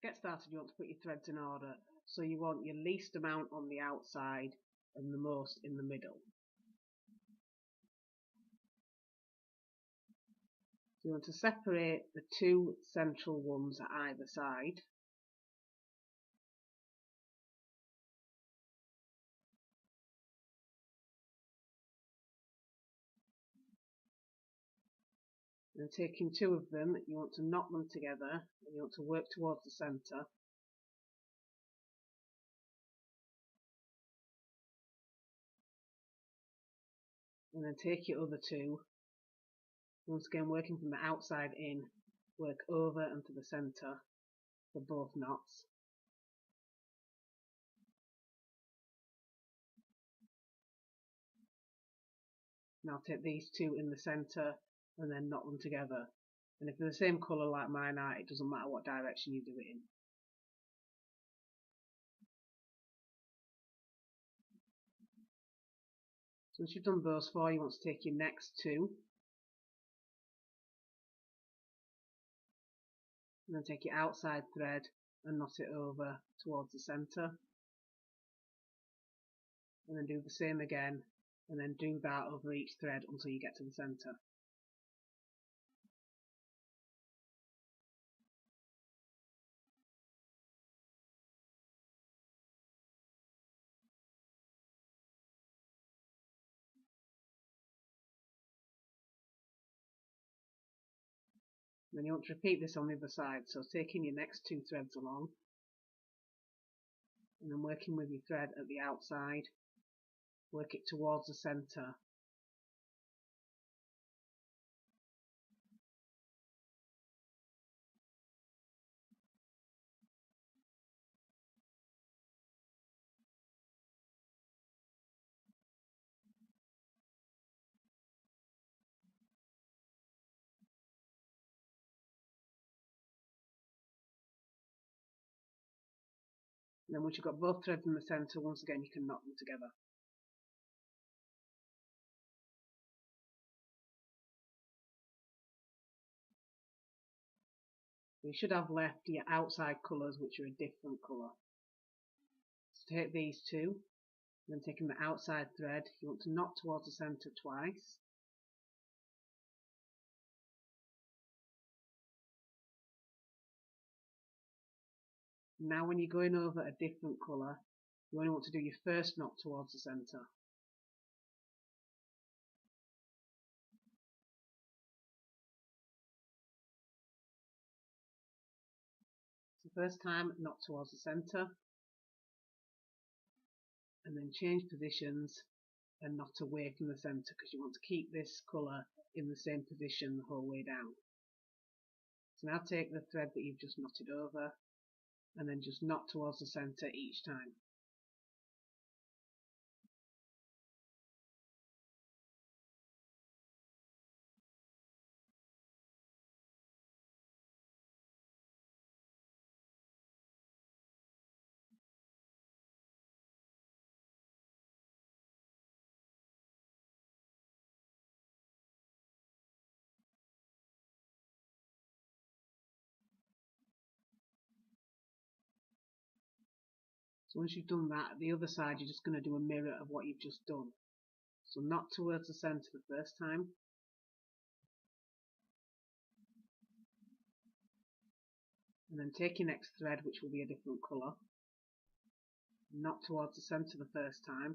get started, you want to put your threads in order. So you want your least amount on the outside and the most in the middle. So you want to separate the two central ones at either side. And taking two of them, you want to knot them together and you want to work towards the centre. And then take your other two, once again working from the outside in, work over and to the centre for both knots. Now take these two in the centre and then knot them together. And if they're the same colour like mine are, it doesn't matter what direction you do it in. So once you've done those four, you want to take your next two and then take your outside thread and knot it over towards the centre. And then do the same again, and then do that over each thread until you get to the centre. Then you want to repeat this on the other side, so taking your next two threads along and then working with your thread at the outside, work it towards the centre. And then once you've got both threads in the centre, once again you can knot them together. You should have left your outside colours which are a different colour. So take these two, then taking the outside thread, you want to knot towards the centre twice. Now when you're going over a different colour, you only want to do your first knot towards the centre. So first time, knot towards the centre, and then change positions and knot away from the centre because you want to keep this colour in the same position the whole way down. So now take the thread that you've just knotted over and then just knot towards the centre each time. So once you've done that, the other side you're just going to do a mirror of what you've just done. So knot towards the centre the first time, and then take your next thread which will be a different colour, knot towards the centre the first time,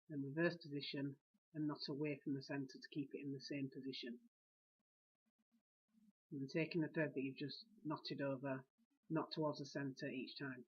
then reverse position and knot away from the centre to keep it in the same position. And then taking the thread that you've just knotted over, knot towards the centre each time.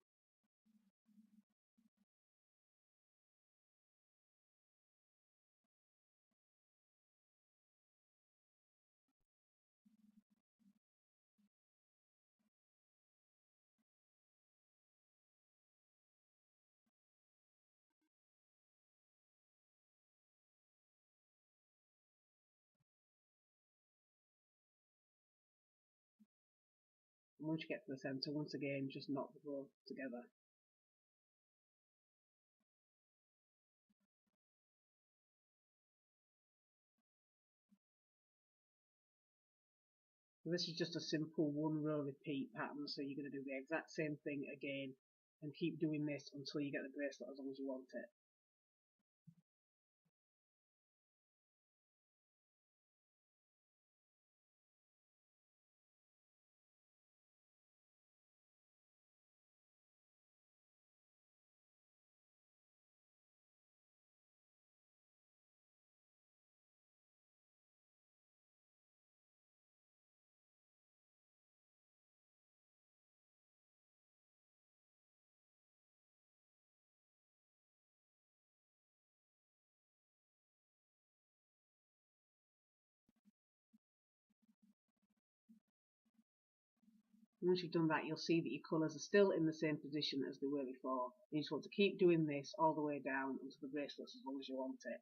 And once you get to the centre, once again just knot the both together. So this is just a simple one row repeat pattern, so you're going to do the exact same thing again and keep doing this until you get the bracelet as long as you want it. Once you've done that, you'll see that your colours are still in the same position as they were before. You just want to keep doing this all the way down until the bracelet's as long as you want it.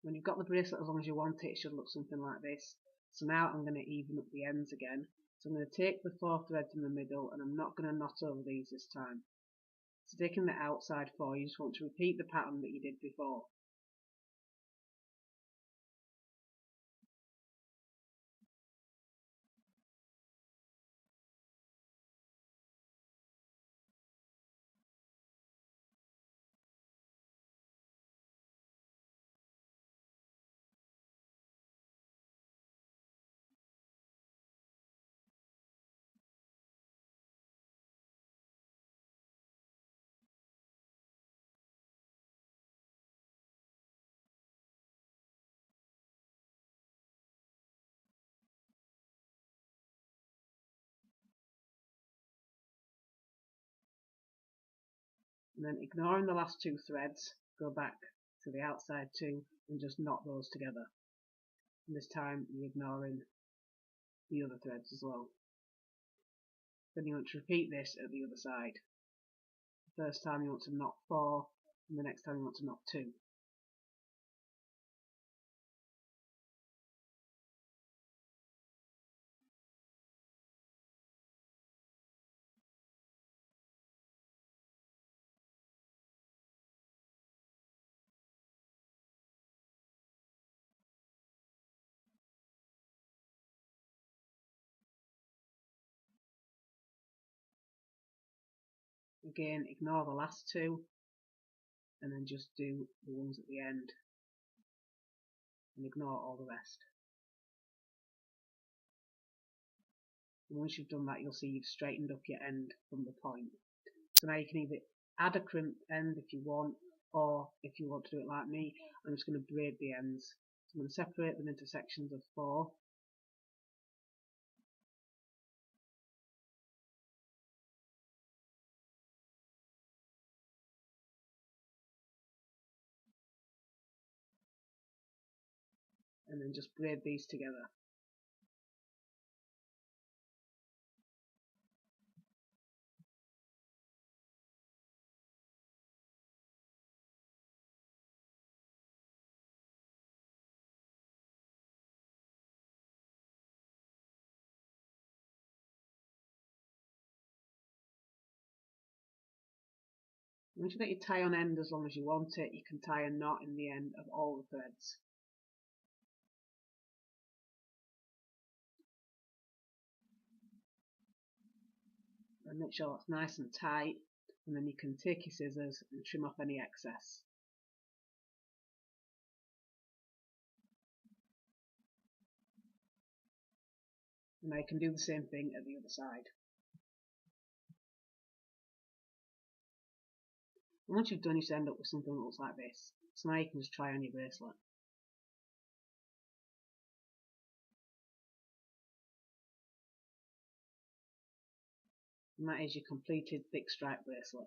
When you've got the bracelet as long as you want it, it should look something like this. So now I'm going to even up the ends again. So I'm going to take the 4 threads in the middle and I'm not going to knot over these this time. So taking the outside 4, you just want to repeat the pattern that you did before. And then ignoring the last 2 threads, go back to the outside 2 and just knot those together. And this time you're ignoring the other threads as well. Then you want to repeat this at the other side. The first time you want to knot 4 and the next time you want to knot 2. Again, ignore the last 2 and then just do the ones at the end and ignore all the rest. And once you've done that, you'll see you've straightened up your end from the point. So now you can either add a crimp end if you want, or if you want to do it like me, I'm just going to braid the ends. So I'm going to separate them into sections of 4. And then just braid these together. Once you've got your tie on end as long as you want it, you can tie a knot in the end of all the threads. And make sure it's nice and tight, and then you can take your scissors and trim off any excess. And now you can do the same thing at the other side. And once you've done, you should end up with something that looks like this. So now you can just try on your bracelet. And that is your completed thick stripe bracelet.